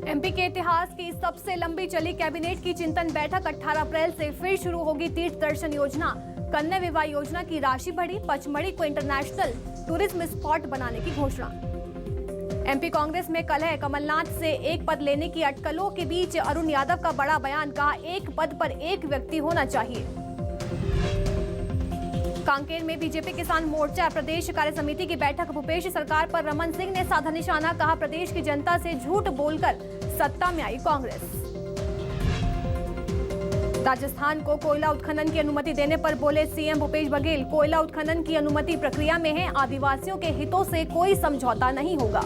MP के इतिहास की सबसे लंबी चली कैबिनेट की चिंतन बैठक 18 अप्रैल से फिर शुरू होगी। तीर्थ दर्शन योजना, कन्या विवाह योजना की राशि बढ़ी। पचमढ़ी को इंटरनेशनल टूरिज्म स्पॉट बनाने की घोषणा। एमपी कांग्रेस में कलह, कमलनाथ से एक पद लेने की अटकलों के बीच अरुण यादव का बड़ा बयान, कहा एक पद पर एक व्यक्ति होना चाहिए। कांकेर में बीजेपी किसान मोर्चा प्रदेश कार्य समिति की बैठक, भूपेश सरकार पर रमन सिंह ने साधा निशाना, कहा प्रदेश की जनता से झूठ बोलकर सत्ता में आई कांग्रेस। राजस्थान को कोयला उत्खनन की अनुमति देने पर बोले सीएम भूपेश बघेल, कोयला उत्खनन की अनुमति प्रक्रिया में है, आदिवासियों के हितों से कोई समझौता नहीं होगा।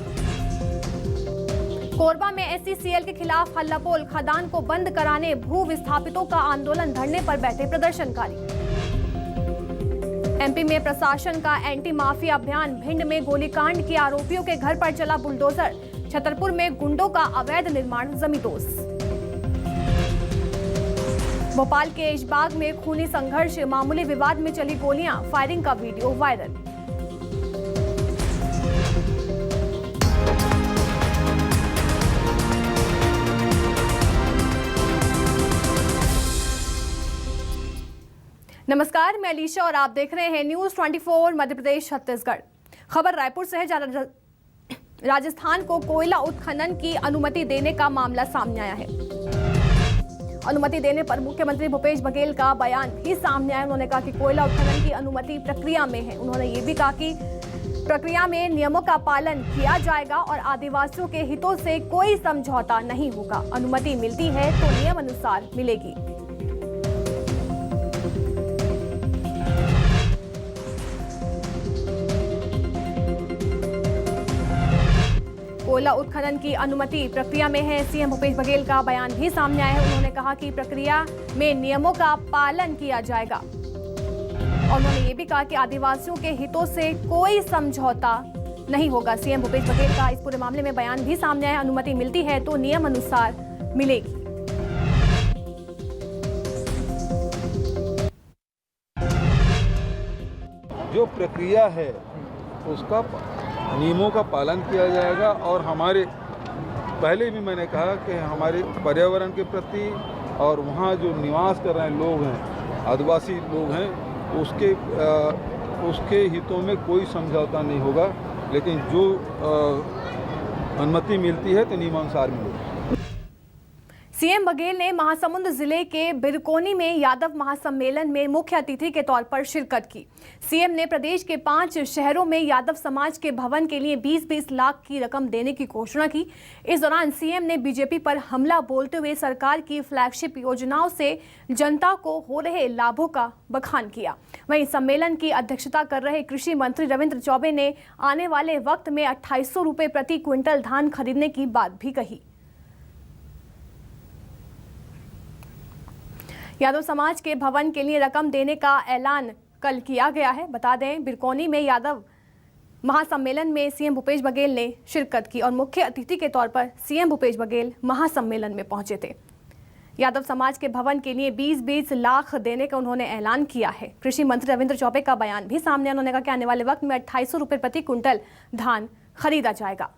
कोरबा में एससीसीएल के खिलाफ हल्लाबोल, खदान को बंद कराने भू विस्थापितों का आंदोलन, धरने पर बैठे प्रदर्शनकारी। एमपी में प्रशासन का एंटी माफिया अभियान, भिंड में गोलीकांड के आरोपियों के घर पर चला बुलडोजर, छतरपुर में गुंडों का अवैध निर्माण जमींदोज। भोपाल के ऐशबाग में खूनी संघर्ष, मामूली विवाद में चली गोलियां, फायरिंग का वीडियो वायरल। नमस्कार, मैं अलीशा और आप देख रहे हैं न्यूज 24 मध्य प्रदेश छत्तीसगढ़। खबर रायपुर से है। राजस्थान को कोयला उत्खनन की अनुमति देने का मामला सामने आया है। अनुमति देने पर मुख्यमंत्री भूपेश बघेल का बयान भी सामने आया। उन्होंने कहा कि कोयला उत्खनन की अनुमति प्रक्रिया में है। उन्होंने ये भी कहा कि प्रक्रिया में नियमों का पालन किया जाएगा और आदिवासियों के हितों से कोई समझौता नहीं होगा। अनुमति मिलती है तो नियम अनुसार मिलेगी। कोयला उत्खनन की अनुमति प्रक्रिया में है। सीएम भूपेश बघेल का बयान भी सामने आया है। उन्होंने कहा कि प्रक्रिया में नियमों का पालन किया जाएगा और उन्होंने ये भी कहा कि आदिवासियों के हितों से कोई समझौता नहीं होगा। सीएम भूपेश बघेल का इस पूरे मामले में बयान भी सामने आया। अनुमति मिलती है तो नियम अनुसार मिलेगी। जो प्रक्रिया है उसका नियमों का पालन किया जाएगा और हमारे पहले भी मैंने कहा कि हमारे पर्यावरण के प्रति और वहाँ जो निवास कर रहे लोग हैं, आदिवासी लोग हैं, उसके हितों में कोई समझौता नहीं होगा। लेकिन जो अनुमति मिलती है तो नियमानुसार मिलेगी। सीएम बघेल ने महासमुंद जिले के बिरकोनी में यादव महासम्मेलन में मुख्य अतिथि के तौर पर शिरकत की। सीएम ने प्रदेश के 5 शहरों में यादव समाज के भवन के लिए 20-20 लाख की रकम देने की घोषणा की। इस दौरान सीएम ने बीजेपी पर हमला बोलते हुए सरकार की फ्लैगशिप योजनाओं से जनता को हो रहे लाभों का बखान किया। वहीं सम्मेलन की अध्यक्षता कर रहे कृषि मंत्री रविंद्र चौबे ने आने वाले वक्त में 2800 रुपये प्रति क्विंटल धान खरीदने की बात भी कही। यादव समाज के भवन के लिए रकम देने का ऐलान कल किया गया है। बता दें, बिरकोनी में यादव महासम्मेलन में सीएम भूपेश बघेल ने शिरकत की और मुख्य अतिथि के तौर पर सीएम भूपेश बघेल महासम्मेलन में पहुंचे थे। यादव समाज के भवन के लिए 20-20 लाख देने का उन्होंने ऐलान किया है। कृषि मंत्री रविंद्र चौबे का बयान भी सामने। उन्होंने कहा कि आने वाले वक्त में 2800 रुपये प्रति क्विंटल धान खरीदा जाएगा।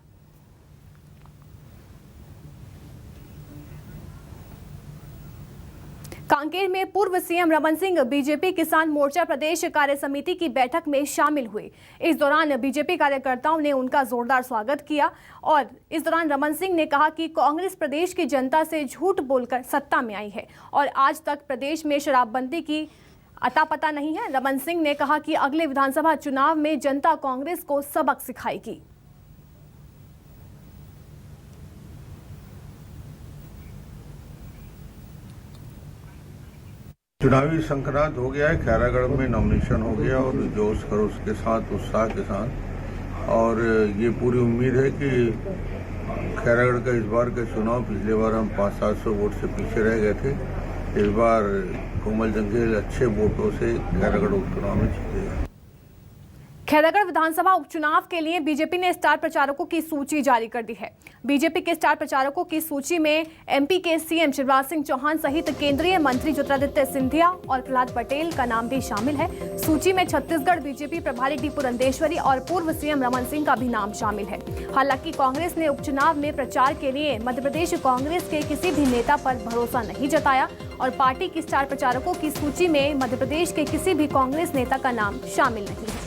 कांकेर में पूर्व सीएम रमन सिंह बीजेपी किसान मोर्चा प्रदेश कार्य समिति की बैठक में शामिल हुए। इस दौरान बीजेपी कार्यकर्ताओं ने उनका जोरदार स्वागत किया और इस दौरान रमन सिंह ने कहा कि कांग्रेस प्रदेश की जनता से झूठ बोलकर सत्ता में आई है और आज तक प्रदेश में शराबबंदी की अता पता नहीं है। रमन सिंह ने कहा कि अगले विधानसभा चुनाव में जनता कांग्रेस को सबक सिखाएगी। चुनावी संक्रांत हो गया है, खैरागढ़ में नॉमिनेशन हो गया और जोश खरोश के साथ, उत्साह के साथ, और ये पूरी उम्मीद है कि खैरागढ़ का इस बार का चुनाव, पिछले बार हम 500-700 वोट से पीछे रह गए थे, इस बार कोमल जंगेल अच्छे वोटों से खैरागढ़ उपचुनाव में जीतेगा। खैरागढ़ विधानसभा उपचुनाव के लिए बीजेपी ने स्टार प्रचारकों की सूची जारी कर दी है। बीजेपी के स्टार प्रचारकों की सूची में एमपी के सीएम शिवराज सिंह चौहान सहित केंद्रीय मंत्री ज्योतिरादित्य सिंधिया और प्रहलाद पटेल का नाम भी शामिल है। सूची में छत्तीसगढ़ बीजेपी प्रभारी डी पुरंदेश्वरी और पूर्व सीएम रमन सिंह का भी नाम शामिल है। हालांकि कांग्रेस ने उपचुनाव में प्रचार के लिए मध्य प्रदेश कांग्रेस के किसी भी नेता पर भरोसा नहीं जताया और पार्टी की स्टार प्रचारकों की सूची में मध्य प्रदेश के किसी भी कांग्रेस नेता का नाम शामिल नहीं है।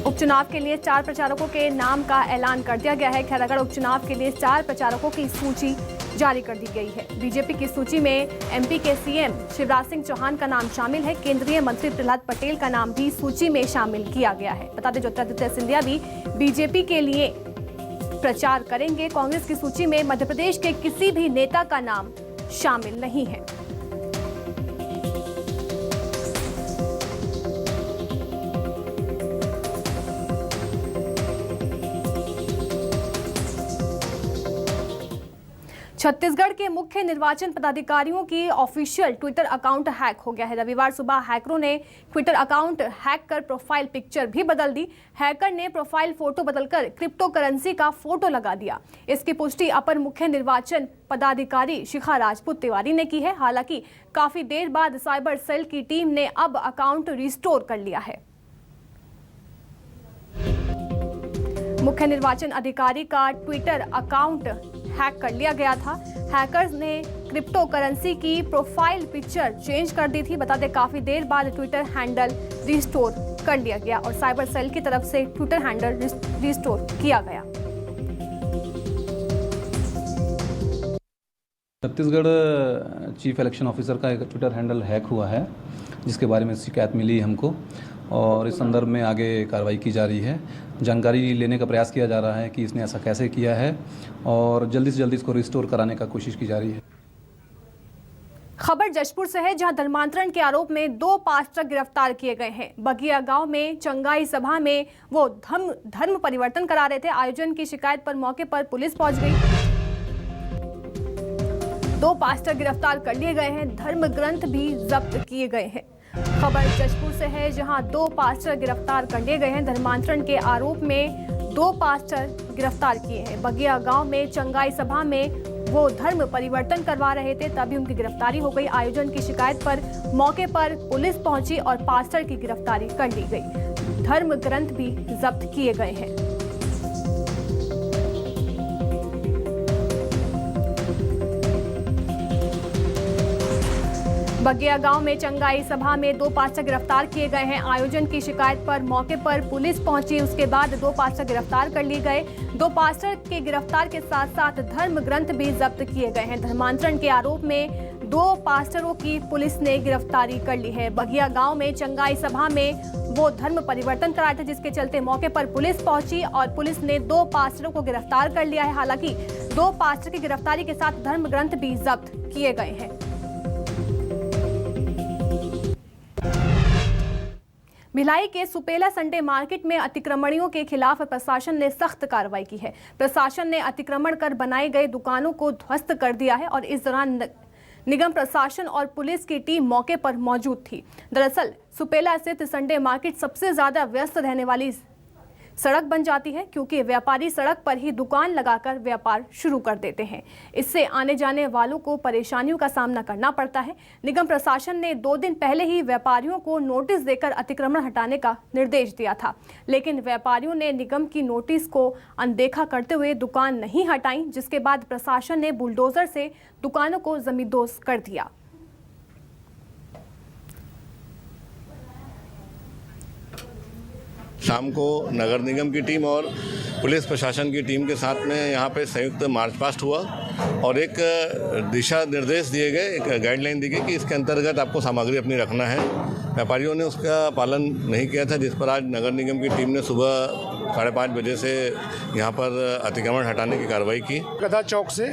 उपचुनाव के लिए स्टार प्रचारकों के नाम का ऐलान कर दिया गया है। खैरागढ़ उपचुनाव के लिए स्टार प्रचारकों की सूची जारी कर दी गई है। बीजेपी की सूची में एमपी के सीएम शिवराज सिंह चौहान का नाम शामिल है। केंद्रीय मंत्री प्रहलाद पटेल का नाम भी सूची में शामिल किया गया है। बता दें ज्योतिरादित्य सिंधिया भी बीजेपी के लिए प्रचार करेंगे। कांग्रेस की सूची में मध्य प्रदेश के किसी भी नेता का नाम शामिल नहीं है। छत्तीसगढ़ के मुख्य निर्वाचन पदाधिकारियों की ऑफिशियल ट्विटर अकाउंट हैक हो गया है। रविवार सुबह हैकरों ने ट्विटर अकाउंट हैक कर प्रोफाइल पिक्चर भी बदल दी। हैकर ने प्रोफाइल फोटो बदलकर क्रिप्टो करेंसी का फोटो लगा दिया। इसकी पुष्टि अपर मुख्य निर्वाचन पदाधिकारी शिखा राजपूत तिवारी ने की है। हालांकि काफी देर बाद साइबर सेल की टीम ने अब अकाउंट रिस्टोर कर लिया है। मुख्य निर्वाचन अधिकारी का ट्विटर अकाउंट हैक कर लिया गया था। हैकर्स ने क्रिप्टो करेंसी की प्रोफाइल पिक्चर चेंज कर दी थी। बता दें काफी देर बाद ट्विटर हैंडल रिस्टोर कर लिया गया और साइबर सेल की तरफ से ट्विटर हैंडल रिस्टोर किया गया। छत्तीसगढ़ चीफ इलेक्शन ऑफिसर का एक ट्विटर हैंडल हैक हुआ है, जिसके बारे में शिकायत मिली हमको और इस संदर्भ में आगे कार्रवाई की जा रही है। जानकारी लेने का प्रयास किया जा रहा है कि इसने ऐसा कैसे किया है और जल्दी से जल्दी इसको रिस्टोर कराने का कोशिश की जा रही है। खबर जशपुर से है, जहां धर्मांतरण के आरोप में 2 पास्टर गिरफ्तार किए गए हैं। बगिया गांव में चंगाई सभा में वो धर्म परिवर्तन करा रहे थे। आयोजन की शिकायत पर मौके पर पुलिस पहुंच गई। 2 पास्टर गिरफ्तार कर लिए गए हैं। धर्म ग्रंथ भी जब्त किए गए हैं। खबर जशपुर से है, जहां 2 पास्टर गिरफ्तार कर लिए गए हैं। धर्मांतरण के आरोप में 2 पास्टर गिरफ्तार किए हैं। बगिया गांव में चंगाई सभा में वो धर्म परिवर्तन करवा रहे थे, तभी उनकी गिरफ्तारी हो गई। आयोजन की शिकायत पर मौके पर पुलिस पहुंची और पास्टर की गिरफ्तारी कर ली गई। धर्म ग्रंथ भी जब्त किए गए हैं। बगिया गांव में चंगाई सभा में 2 पास्टर गिरफ्तार किए गए हैं। आयोजन की शिकायत पर मौके पर पुलिस पहुंची, उसके बाद 2 पास्टर गिरफ्तार कर लिए गए। 2 पास्टर के गिरफ्तार के साथ साथ धर्म ग्रंथ भी जब्त किए गए हैं। धर्मांतरण के आरोप में 2 पास्टरों की पुलिस ने गिरफ्तारी कर ली है। बगिया गांव में चंगाई सभा में वो धर्म परिवर्तन कराए थे, जिसके चलते मौके पर पुलिस पहुंची और पुलिस ने 2 पास्टरों को गिरफ्तार कर लिया है। हालांकि 2 पास्टर की गिरफ्तारी के साथ धर्म ग्रंथ भी जब्त किए गए हैं। भिलाई के सुपेला संडे मार्केट में अतिक्रमणियों के खिलाफ प्रशासन ने सख्त कार्रवाई की है। प्रशासन ने अतिक्रमण कर बनाए गए दुकानों को ध्वस्त कर दिया है और इस दौरान निगम प्रशासन और पुलिस की टीम मौके पर मौजूद थी। दरअसल सुपेला स्थित संडे मार्केट सबसे ज्यादा व्यस्त रहने वाली सड़क बन जाती है, क्योंकि व्यापारी सड़क पर ही दुकान लगाकर व्यापार शुरू कर देते हैं। इससे आने जाने वालों को परेशानियों का सामना करना पड़ता है। निगम प्रशासन ने 2 दिन पहले ही व्यापारियों को नोटिस देकर अतिक्रमण हटाने का निर्देश दिया था, लेकिन व्यापारियों ने निगम की नोटिस को अनदेखा करते हुए दुकान नहीं हटाई, जिसके बाद प्रशासन ने बुलडोजर से दुकानों को जमींदोज कर दिया। शाम को नगर निगम की टीम और पुलिस प्रशासन की टीम के साथ में यहाँ पे संयुक्त मार्च पास्ट हुआ और एक दिशा निर्देश दिए गए, एक गाइडलाइन दी गई कि इसके अंतर्गत आपको सामग्री अपनी रखना है। व्यापारियों ने उसका पालन नहीं किया था, जिस पर आज नगर निगम की टीम ने सुबह 5:30 बजे से यहाँ पर अतिक्रमण हटाने की कार्रवाई की। गदा चौक से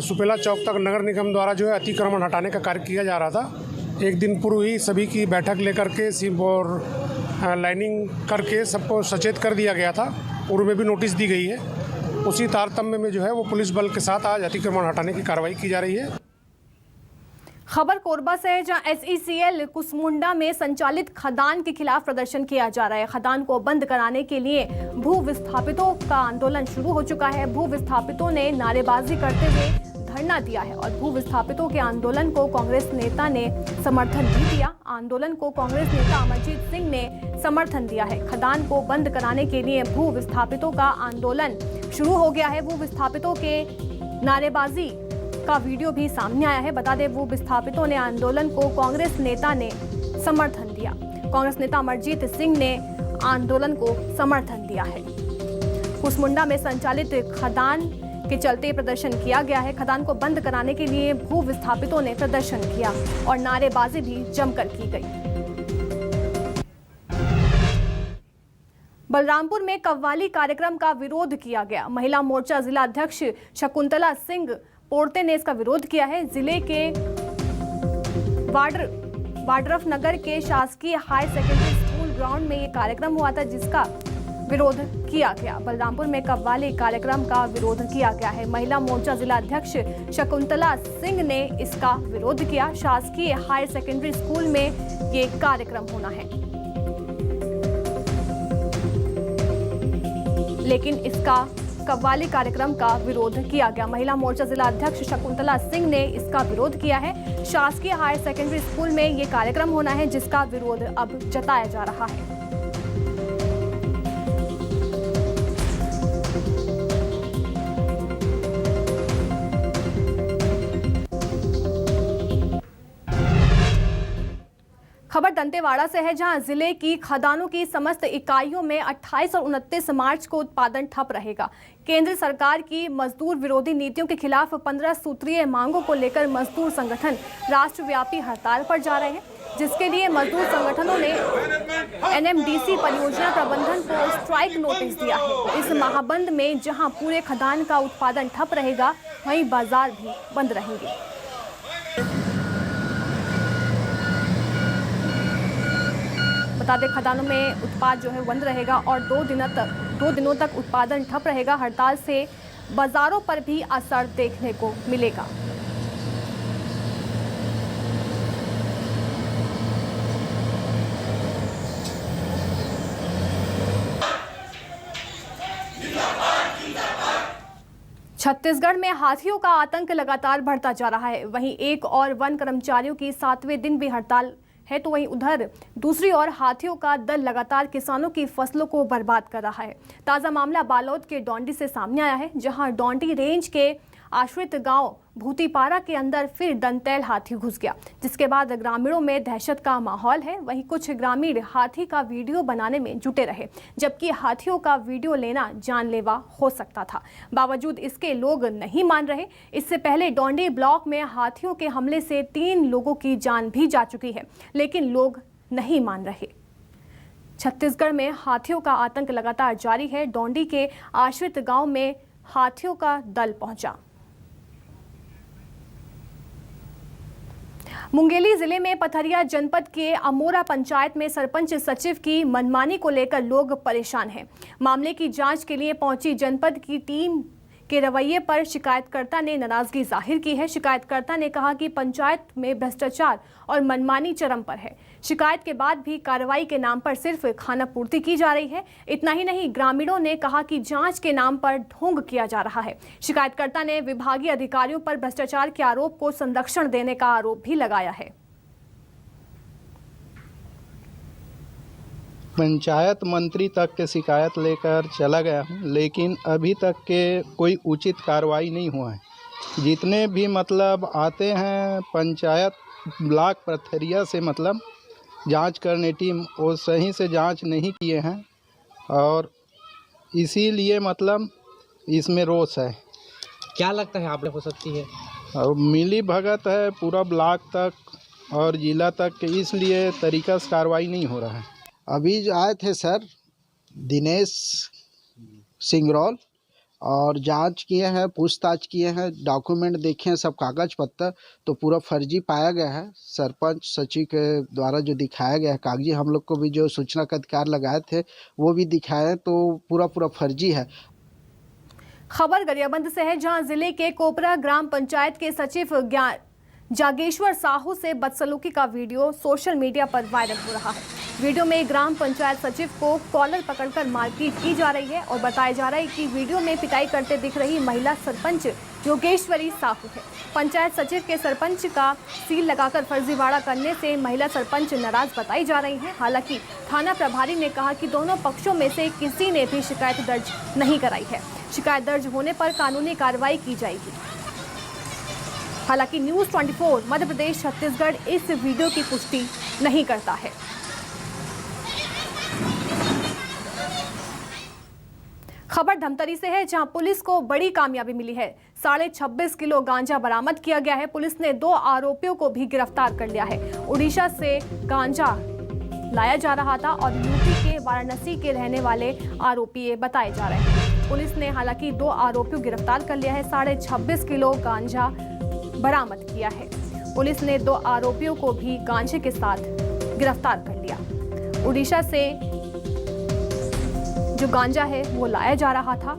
सुपेला चौक तक नगर निगम द्वारा जो है अतिक्रमण हटाने का कार्य किया जा रहा था। एक दिन पूर्व ही सभी की बैठक लेकर के सिम और लाइनिंग करके सबको सचेत कर दिया गया था। पूर्व में भी नोटिस दी गई है उसी तारतम्य में जो है वो पुलिस बल के साथ आज अतिक्रमण हटाने की कार्रवाई की जा रही है। खबर कोरबा से है, जहां SECL कुसमुंडा में संचालित खदान के खिलाफ प्रदर्शन किया जा रहा है। खदान को बंद कराने के लिए भू विस्थापितों का आंदोलन शुरू हो चुका है। भू विस्थापितों ने नारेबाजी करते हुए धरना दिया है और भू विस्थापितों के आंदोलन को कांग्रेस नेता ने समर्थन भी दिया। आंदोलन को कांग्रेस नेता अमरजीत सिंह ने समर्थन दिया है। खदान को बंद कराने के लिए भू विस्थापितों का आंदोलन शुरू हो गया है। भू विस्थापितों के नारेबाजी का वीडियो भी सामने आया है। बता दें, वो विस्थापितों ने आंदोलन को कांग्रेस नेता ने समर्थन दिया। कांग्रेस नेता अमरजीत सिंह ने आंदोलन को समर्थन दिया है। कुसमुंडा में संचालित खदान के चलते प्रदर्शन किया गया है। खदान को बंद कराने के लिए भू विस्थापितों ने प्रदर्शन किया और नारेबाजी भी जमकर की गई। बलरामपुर में कव्वाली कार्यक्रम का विरोध किया गया। महिला मोर्चा जिला अध्यक्ष शकुंतला सिंह पोर्ते ने इसका विरोध किया है। जिले के वाड्रफ नगर के शासकीय हाई सेकेंडरी स्कूल ग्राउंड में ये कार्यक्रम हुआ था, जिसका विरोध किया गया। बलरामपुर में कव्वाली कार्यक्रम का विरोध किया गया है। महिला मोर्चा जिला अध्यक्ष शकुंतला सिंह ने इसका विरोध किया। शासकीय हाई सेकेंडरी स्कूल में ये कार्यक्रम होना है, लेकिन इसका कव्वाली कार्यक्रम का विरोध किया गया। महिला मोर्चा जिला अध्यक्ष शकुंतला सिंह ने इसका विरोध किया है। शासकीय हायर सेकेंडरी स्कूल में ये कार्यक्रम होना है, जिसका विरोध अब जताया जा रहा है। खबर दंतेवाड़ा से है, जहां जिले की खदानों की समस्त इकाइयों में 28 और 29 मार्च को उत्पादन ठप रहेगा। केंद्र सरकार की मजदूर विरोधी नीतियों के खिलाफ 15 सूत्रीय मांगों को लेकर मजदूर संगठन राष्ट्रव्यापी हड़ताल पर जा रहे हैं, जिसके लिए मजदूर संगठनों ने NMDC परियोजना प्रबंधन को स्ट्राइक नोटिस दिया है। इस महाबंद में जहां पूरे खदान का उत्पादन ठप रहेगा, वहीं बाजार भी बंद रहेंगे। बता दें, खदानों में उत्पाद जो है बंद रहेगा और 2 दिनों तक उत्पादन ठप रहेगा। हड़ताल से बाजारों पर भी असर देखने को मिलेगा। छत्तीसगढ़ में हाथियों का आतंक लगातार बढ़ता जा रहा है। वहीं एक और वन कर्मचारियों की 7वें दिन भी हड़ताल है, तो वहीं उधर दूसरी ओर हाथियों का दल लगातार किसानों की फसलों को बर्बाद कर रहा है। ताज़ा मामला बालोद के डोंडी से सामने आया है, जहां डोंडी रेंज के आश्रित गांव भूतीपारा के अंदर फिर दंतैल हाथी घुस गया, जिसके बाद ग्रामीणों में दहशत का माहौल है। वहीं कुछ ग्रामीण हाथी का वीडियो बनाने में जुटे रहे, जबकि हाथियों का वीडियो लेना जानलेवा हो सकता था। बावजूद इसके लोग नहीं मान रहे। इससे पहले डोंडी ब्लॉक में हाथियों के हमले से 3 लोगों की जान भी जा चुकी है, लेकिन लोग नहीं मान रहे। छत्तीसगढ़ में हाथियों का आतंक लगातार जारी है। डोंडी के आश्रित गांव में हाथियों का दल पहुंचा। मुंगेली जिले में पथरिया जनपद के अमोरा पंचायत में सरपंच सचिव की मनमानी को लेकर लोग परेशान हैं। मामले की जांच के लिए पहुंची जनपद की टीम के रवैये पर शिकायतकर्ता ने नाराजगी जाहिर की है। शिकायतकर्ता ने कहा कि पंचायत में भ्रष्टाचार और मनमानी चरम पर है। शिकायत के बाद भी कार्रवाई के नाम पर सिर्फ खानापूर्ति की जा रही है। इतना ही नहीं, ग्रामीणों ने कहा कि जांच के नाम पर ढोंग किया जा रहा है। शिकायतकर्ता ने विभागीय अधिकारियों पर भ्रष्टाचार के आरोप को संरक्षण देने का आरोप भी लगाया है। पंचायत मंत्री तक के शिकायत लेकर चला गया हूँ, लेकिन अभी तक के कोई उचित कार्रवाई नहीं हुआ है। जितने भी आते हैं पंचायत ब्लॉक पथरिया से जांच करने टीम, वो सही से जांच नहीं किए हैं और इसीलिए इसमें रोष है। क्या लगता है आप लोग हो सकती है? और मिली भगत है पूरा ब्लॉक तक और जिला तक, इसलिए तरीका से कार्रवाई नहीं हो रहा है। अभी जो आए थे सर दिनेश सिंगरौल, और जांच किए हैं, पूछताछ किए हैं, डॉक्यूमेंट देखे हैं, सब कागज पत्तर, तो पूरा फर्जी पाया गया है। सरपंच सचिव के द्वारा जो दिखाया गया है कागजी, हम लोग को भी जो सूचना का अधिकार लगाए थे वो भी दिखाए, तो पूरा फर्जी है। खबर गरियाबंद से है, जहां जिले के कोपरा ग्राम पंचायत के सचिव जागेश्वर साहू से बदसलूकी का वीडियो सोशल मीडिया पर वायरल हो रहा है। वीडियो में ग्राम पंचायत सचिव को कॉलर पकड़कर मारपीट की जा रही है और बताया जा रहा है कि वीडियो में पिटाई करते दिख रही महिला सरपंच योगेश्वरी साहू है। पंचायत सचिव के सरपंच का सील लगाकर फर्जीवाड़ा करने से महिला सरपंच नाराज बताई जा रही है। हालांकि थाना प्रभारी ने कहा कि दोनों पक्षों में से किसी ने भी शिकायत दर्ज नहीं कराई है। शिकायत दर्ज होने पर कानूनी कार्रवाई की जाएगी। हालांकि न्यूज़ 24 मध्य प्रदेश छत्तीसगढ़ इस वीडियो की पुष्टि नहीं करता है। खबर धमतरी से है, जहां पुलिस को बड़ी कामयाबी मिली है। 26.5 किलो गांजा बरामद किया गया है। पुलिस ने 2 आरोपियों को भी गिरफ्तार कर लिया है। उड़ीसा से गांजा लाया जा रहा था और यूपी के वाराणसी के रहने वाले आरोपी ये बताए जा रहे हैं। पुलिस ने हालांकि 2 आरोपियों को गिरफ्तार कर लिया है। 26.5 किलो गांजा बरामद किया है। पुलिस ने 2 आरोपियों को भी गांजे के साथ गिरफ्तार कर लिया। उड़ीसा से जो गांजा है वो लाया जा रहा था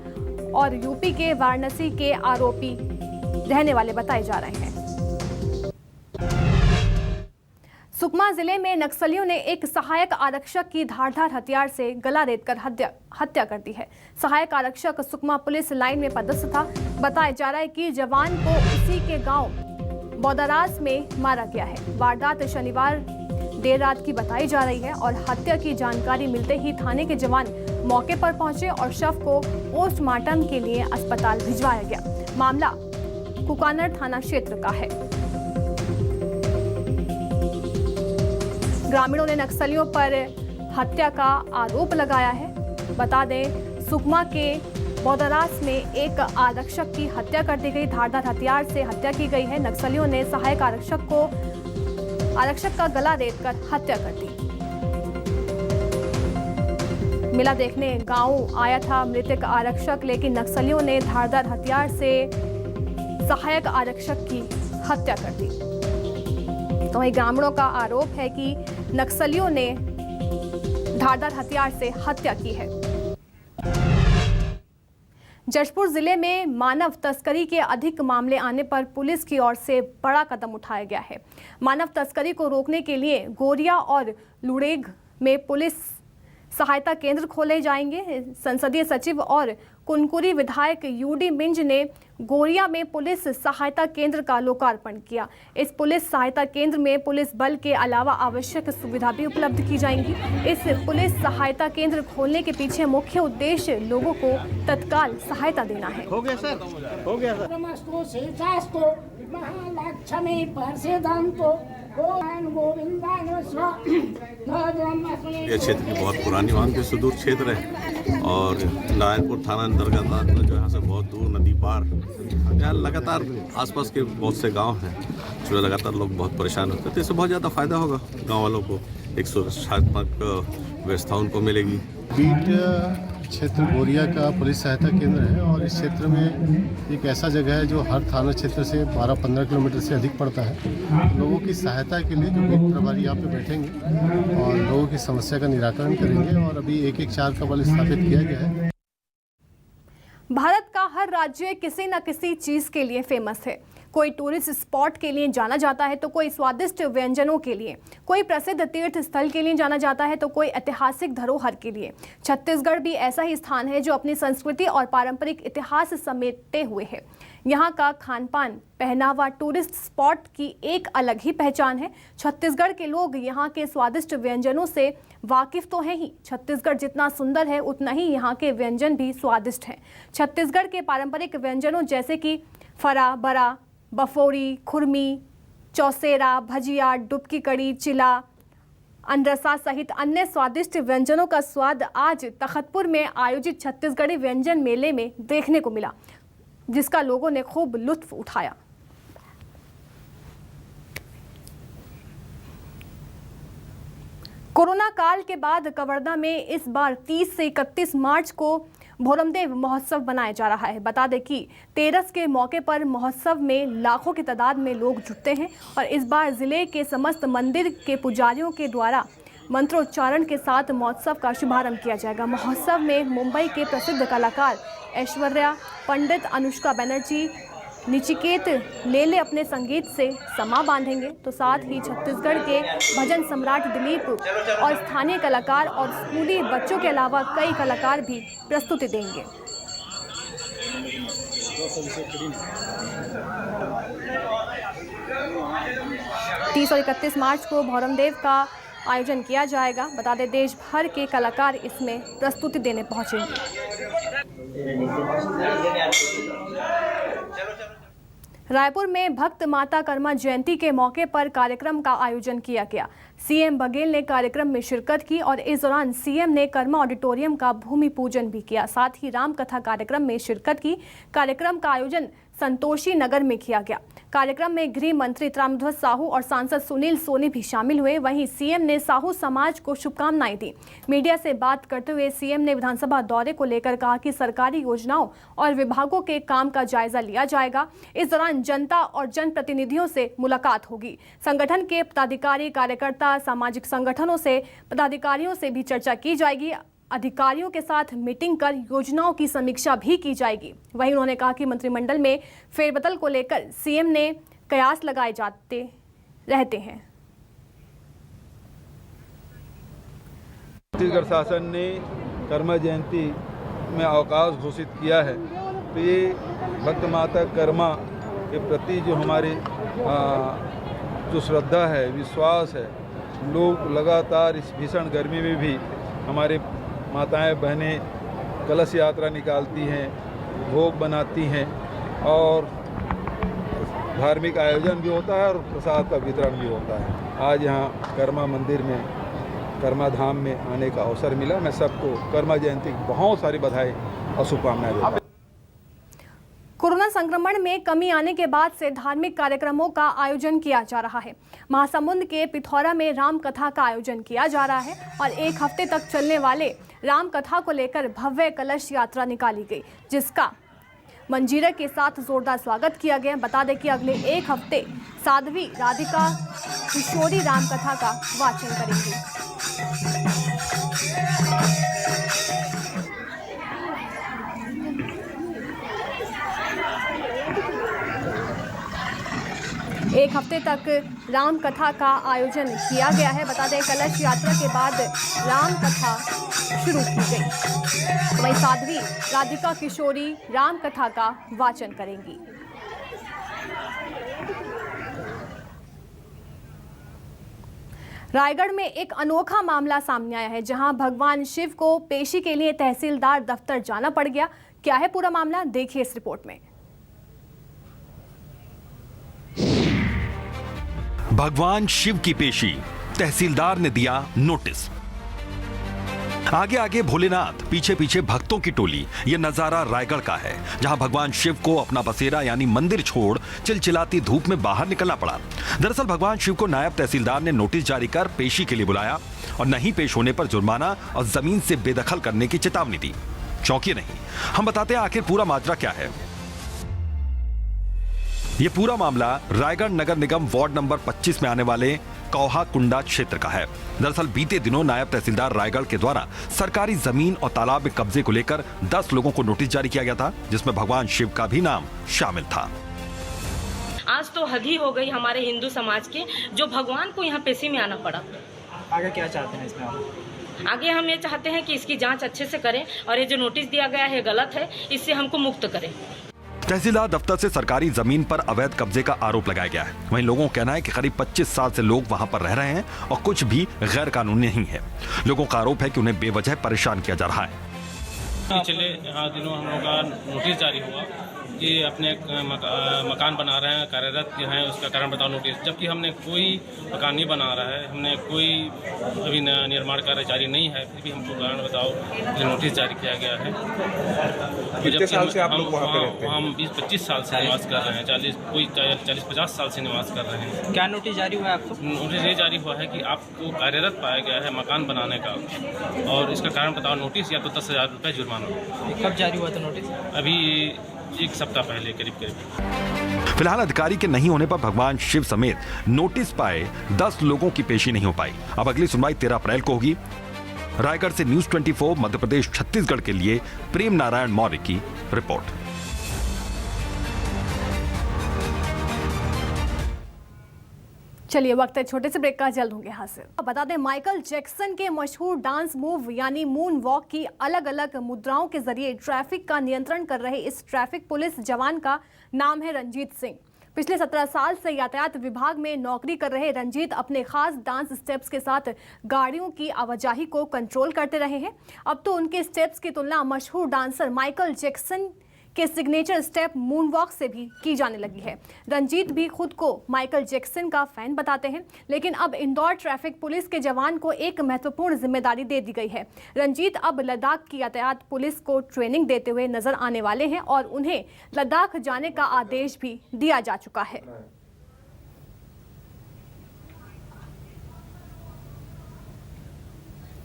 और यूपी के वाराणसी के आरोपी रहने वाले बताए जा रहे हैं। सुकमा जिले में नक्सलियों ने एक सहायक आरक्षक की धारदार हथियार से गला रेतकर हत्या कर दी है। सहायक आरक्षक सुकमा पुलिस लाइन में पदस्थ था। बताया जा रहा है कि जवान को उसी के गांव बौदरास में मारा गया है। वारदात शनिवार देर रात की बताई जा रही है और हत्या की जानकारी मिलते ही थाने के जवान मौके पर पहुंचे और शव को पोस्टमार्टम के लिए अस्पताल भिजवाया गया। मामला कुकानर थाना क्षेत्र का है। ग्रामीणों ने नक्सलियों पर हत्या का आरोप लगाया है। बता दें, सुकमा के बौदरास में एक आरक्षक की हत्या कर दी गई। धारदार हथियार से हत्या की गई है। नक्सलियों ने सहायक आरक्षक का गला रेतकर हत्या कर दी। मेला देखने गांव आया था मृतक आरक्षक, लेकिन नक्सलियों ने धारदार हथियार से सहायक आरक्षक की हत्या कर दी। तो वहीं ग्रामीणों का आरोप है कि नक्सलियों ने धारदार हथियार से हत्या की है। जशपुर जिले में मानव तस्करी के अधिक मामले आने पर पुलिस की ओर से बड़ा कदम उठाया गया है। मानव तस्करी को रोकने के लिए गोरिया और लुड़ेग में पुलिस सहायता केंद्र खोले जाएंगे। संसदीय सचिव और कुनकुरी विधायक यूडी मिंज ने गोरिया में पुलिस सहायता केंद्र का लोकार्पण किया। इस पुलिस सहायता केंद्र में पुलिस बल के अलावा आवश्यक सुविधा भी उपलब्ध की जाएंगी। इस पुलिस सहायता केंद्र खोलने के पीछे मुख्य उद्देश्य लोगों को तत्काल सहायता देना है। हो गया सर, हो गया सर। ये क्षेत्र की बहुत पुरानी वहाँ के सुदूर क्षेत्र है और नारायणपुर थाना अंतर्गत जो यहाँ से बहुत दूर नदी पार, यहाँ लगातार आसपास के बहुत से गांव हैं जो लगातार लोग बहुत परेशान होते हैं। तो इससे बहुत ज़्यादा फायदा होगा गांव वालों को, एक सुरक्षात्मक व्यवस्था उनको मिलेगी। बीट क्षेत्र गोरिया का पुलिस सहायता केंद्र है और इस क्षेत्र में एक ऐसा जगह है जो हर थाना क्षेत्र से 12-15 किलोमीटर से अधिक पड़ता है। लोगों की सहायता के लिए जो बीट प्रभारी यहाँ पे बैठेंगे और लोगों की समस्या का निराकरण करेंगे और अभी 114 का बल स्थापित किया गया है। भारत का हर राज्य किसी न किसी चीज के लिए फेमस है। कोई टूरिस्ट स्पॉट के लिए जाना जाता है तो कोई स्वादिष्ट व्यंजनों के लिए, कोई प्रसिद्ध तीर्थ स्थल के लिए जाना जाता है तो कोई ऐतिहासिक धरोहर के लिए। छत्तीसगढ़ भी ऐसा ही स्थान है जो अपनी संस्कृति और पारंपरिक इतिहास समेटे हुए है। यहाँ का खान पान, पहनावा टूरिस्ट स्पॉट की एक अलग ही पहचान है। छत्तीसगढ़ के लोग यहाँ के स्वादिष्ट व्यंजनों से वाकिफ तो हैं ही। छत्तीसगढ़ जितना सुंदर है उतना ही यहाँ के व्यंजन भी स्वादिष्ट हैं। छत्तीसगढ़ के पारंपरिक व्यंजनों जैसे कि फरा, बरा, बफोरी, खुरमी, चौसेरा, भजिया, डुबकी कड़ी, चिला, अनरसा सहित अन्य स्वादिष्ट व्यंजनों का स्वाद आज तखतपुर में आयोजित छत्तीसगढ़ी व्यंजन मेले में देखने को मिला, जिसका लोगों ने खूब लुत्फ उठाया। कोरोना काल के बाद कवर्धा में इस बार 30 से 31 मार्च को भोरमदेव महोत्सव मनाया जा रहा है। बता दें कि तेरस के मौके पर महोत्सव में लाखों की तादाद में लोग जुटते हैं और इस बार जिले के समस्त मंदिर के पुजारियों के द्वारा मंत्रोच्चारण के साथ महोत्सव का शुभारंभ किया जाएगा। महोत्सव में मुंबई के प्रसिद्ध कलाकार ऐश्वर्या, पंडित अनुष्का बनर्जी, निचिकेत लेले अपने संगीत से समा बांधेंगे, तो साथ ही छत्तीसगढ़ के भजन सम्राट दिलीप और स्थानीय कलाकार और स्कूली बच्चों के अलावा कई कलाकार भी प्रस्तुति देंगे। 30 और 31 मार्च को भौरमदेव का आयोजन किया जाएगा। बता दें, देश भर के कलाकार इसमें प्रस्तुति देने पहुंचेंगे। रायपुर में भक्त माता कर्मा जयंती के मौके पर कार्यक्रम का आयोजन किया गया। सीएम बघेल ने कार्यक्रम में शिरकत की और इस दौरान सीएम ने कर्मा ऑडिटोरियम का भूमि पूजन भी किया। साथ ही रामकथा कार्यक्रम में शिरकत की। कार्यक्रम का आयोजन संतोषी नगर में किया गया। कार्यक्रम में गृह मंत्री ताम्रध्वज साहू और सांसद सुनील सोनी भी शामिल हुए। वहीं सीएम ने साहू समाज को शुभकामनाएं दी। मीडिया से बात करते हुए सीएम ने विधानसभा दौरे को लेकर कहा कि सरकारी योजनाओं और विभागों के काम का जायजा लिया जाएगा। इस दौरान जनता और जनप्रतिनिधियों से मुलाकात होगी। संगठन के पदाधिकारी, कार्यकर्ता, सामाजिक संगठनों से पदाधिकारियों से भी चर्चा की जाएगी। अधिकारियों के साथ मीटिंग कर योजनाओं की समीक्षा भी की जाएगी। वहीं उन्होंने कहा कि मंत्रिमंडल में फेरबदल को लेकर सीएम ने कयास लगाए जाते रहते हैं। छत्तीसगढ़ शासन ने कर्मा जयंती में अवकाश घोषित किया है, तो ये भक्त माता कर्मा के प्रति जो हमारे जो श्रद्धा है, विश्वास है, लोग लगातार इस भीषण गर्मी में भी हमारे माताएं बहनें कलश यात्रा निकालती हैं, भोग बनाती हैं और धार्मिक आयोजन भी होता है और प्रसाद का वितरण भी होता है। आज यहाँ कर्मा मंदिर में, कर्मा धाम में आने का अवसर मिला। मैं सबको कर्मा जयंती की बहुत सारी बधाई और शुभकामनाएं देता हूँ। कोरोना संक्रमण में कमी आने के बाद से धार्मिक कार्यक्रमों का आयोजन किया जा रहा है। महासमुंद के पिथौरा में रामकथा का आयोजन किया जा रहा है और 1 हफ्ते तक चलने वाले रामकथा को लेकर भव्य कलश यात्रा निकाली गई, जिसका मंजीरे के साथ जोरदार स्वागत किया गया। बता दें कि अगले 1 हफ्ते साध्वी राधिका किशोरी रामकथा का वाचन करेंगी। एक हफ्ते तक राम कथा का आयोजन किया गया है। बता दें, कलश यात्रा के बाद राम कथा शुरू की गई। वहीं साध्वी राधिका किशोरी राम कथा का वाचन करेंगी। रायगढ़ में एक अनोखा मामला सामने आया है, जहां भगवान शिव को पेशी के लिए तहसीलदार दफ्तर जाना पड़ गया। क्या है पूरा मामला, देखिए इस रिपोर्ट में। भगवान शिव की पेशी, तहसीलदार ने दिया नोटिस। आगे आगे भोलेनाथ, पीछे पीछे भक्तों की टोली। यह नजारा रायगढ़ का है, जहां भगवान शिव को अपना बसेरा यानी मंदिर छोड़ चिलचिलाती धूप में बाहर निकलना पड़ा। दरअसल भगवान शिव को नायब तहसीलदार ने नोटिस जारी कर पेशी के लिए बुलाया और नहीं पेश होने पर जुर्माना और जमीन से बेदखल करने की चेतावनी दी। चौंकिए नहीं, हम बताते हैं आखिर पूरा माजरा क्या है। यह पूरा मामला रायगढ़ नगर निगम वार्ड नंबर 25 में आने वाले कौहा कुंडा क्षेत्र का है। दरअसल बीते दिनों नायब तहसीलदार रायगढ़ के द्वारा सरकारी जमीन और तालाब में कब्जे को लेकर 10 लोगों को नोटिस जारी किया गया था, जिसमें भगवान शिव का भी नाम शामिल था। आज तो हद ही हो गई हमारे हिंदू समाज के, जो भगवान को यहाँ पेशी में आना पड़ा। आगे क्या चाहते हैं इसमें आप? आगे हम ये चाहते हैं कि इसकी जांच अच्छे से करें और ये जो नोटिस दिया गया है गलत है, इससे हमको मुक्त करें। तहसीलदार दफ्तर से सरकारी जमीन पर अवैध कब्जे का आरोप लगाया गया है। वहीं लोगों का कहना है कि करीब 25 साल से लोग वहां पर रह रहे हैं और कुछ भी गैर कानूनी नहीं है। लोगों का आरोप है कि उन्हें बेवजह परेशान किया जा रहा है। पिछले दिनों हम लोग का नोटिस जारी हुआ कि अपने मकान बना रहे हैं, कार्यरत जो हैं, उसका कारण बताओ नोटिस, जबकि हमने कोई मकान नहीं बना रहा है, हमने कोई अभी निर्माण कार्य जारी नहीं है, फिर भी हमको कारण बताओ ये नोटिस जारी किया गया है। कितने साल से आप लोग वहाँ पे रहते हैं? हम 20-25 साल से निवास कर रहे हैं, 40-50 साल से निवास कर रहे हैं। क्या नोटिस जारी हुआ है आपको? नोटिस ये जारी हुआ है कि आपको कार्यरत पाया गया है मकान बनाने का, और इसका कारण बताओ नोटिस या तो 10,000 रुपये जुर्माना। कब जारी हुआ था नोटिस? अभी 1 सप्ताह पहले करीब। फिलहाल अधिकारी के नहीं होने पर भगवान शिव समेत नोटिस पाए 10 लोगों की पेशी नहीं हो पाई। अब अगली सुनवाई 13 अप्रैल को होगी। रायगढ़ से न्यूज़ 24 मध्य प्रदेश छत्तीसगढ़ के लिए प्रेम नारायण मौर्य की रिपोर्ट। चलिए वक्त है छोटे से ब्रेक का, जल्द होंगे हासिल। बता दें माइकल जैक्सन के मशहूर डांस मूव यानी मून वॉक की अलग अलग मुद्राओं के जरिए ट्रैफिक का नियंत्रण कर रहे इस ट्रैफिक पुलिस जवान का नाम है रंजीत सिंह। पिछले 17 साल से यातायात विभाग में नौकरी कर रहे रंजीत अपने खास डांस स्टेप्स के साथ गाड़ियों की आवाजाही को कंट्रोल करते रहे हैं। अब तो उनके स्टेप्स की तुलना मशहूर डांसर माइकल जैक्सन के सिग्नेचर स्टेप मून वॉक से भी की जाने लगी है। रंजीत भी खुद को माइकल जैक्सन का फैन बताते हैं, लेकिन अब इंदौर ट्रैफिक पुलिस के जवान को एक महत्वपूर्ण जिम्मेदारी दे दी गई है। रंजीत अब लद्दाख की यातायात पुलिस को ट्रेनिंग देते हुए नजर आने वाले हैं और उन्हें लद्दाख जाने का आदेश भी दिया जा चुका है।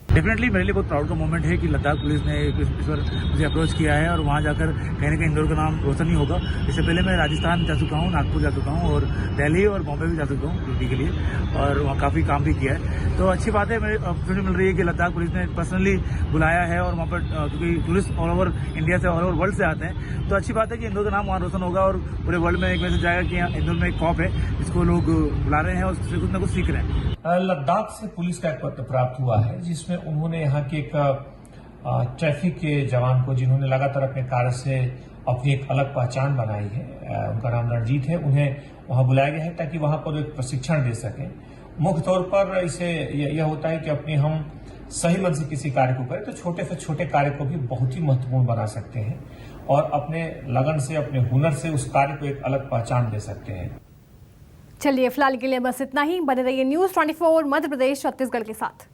डेफिनेटली मेरे लिए बहुत प्राउड का मोमेंट है कि लद्दाख पुलिस ने इस बार मुझे अप्रोच किया है और वहाँ जाकर कहीं ना कहीं इंदौर का नाम रोशन ही होगा। इससे पहले मैं राजस्थान जा चुका हूँ, नागपुर जा चुका हूँ और दिल्ली और बॉम्बे भी जा चुका हूँ ड्यूटी के लिए और वहाँ काफ़ी काम भी किया है। तो अच्छी बात है, मेरे अपॉर्चुनिटी मिल रही है कि लद्दाख पुलिस ने पर्सनली बुलाया है और वहाँ पर क्योंकि टूरिस्ट ऑल ओवर इंडिया से ऑल ओवर वर्ल्ड से आते हैं, तो अच्छी बात है कि इंदौर का नाम वहाँ रोशन होगा और पूरे वर्ल्ड में एक मैसेज जाएगा कि इंदौर में एक कॉप है जिसको लोग बुला रहे हैं और उससे कुछ ना कुछ सीख रहे हैं। लद्दाख से पुलिस का एक पत्र प्राप्त हुआ है जिसमें उन्होंने यहाँ के एक ट्रैफिक के जवान को, जिन्होंने लगातार अपने कार्य से अपनी एक अलग पहचान बनाई है, उनका नाम रणजीत है, उन्हें वहां बुलाया गया है ताकि वहां पर एक प्रशिक्षण दे सकें। मुख्य तौर पर इसे यह होता है कि अपने हम सही मन से किसी कार्य को करें तो छोटे से छोटे कार्य को भी बहुत ही महत्वपूर्ण बना सकते हैं और अपने लगन से, अपने हुनर से उस कार्य को एक अलग पहचान दे सकते हैं। चलिए फिलहाल के लिए बस इतना ही। बने रहिए न्यूज़ 24 मध्य प्रदेश छत्तीसगढ़ के साथ।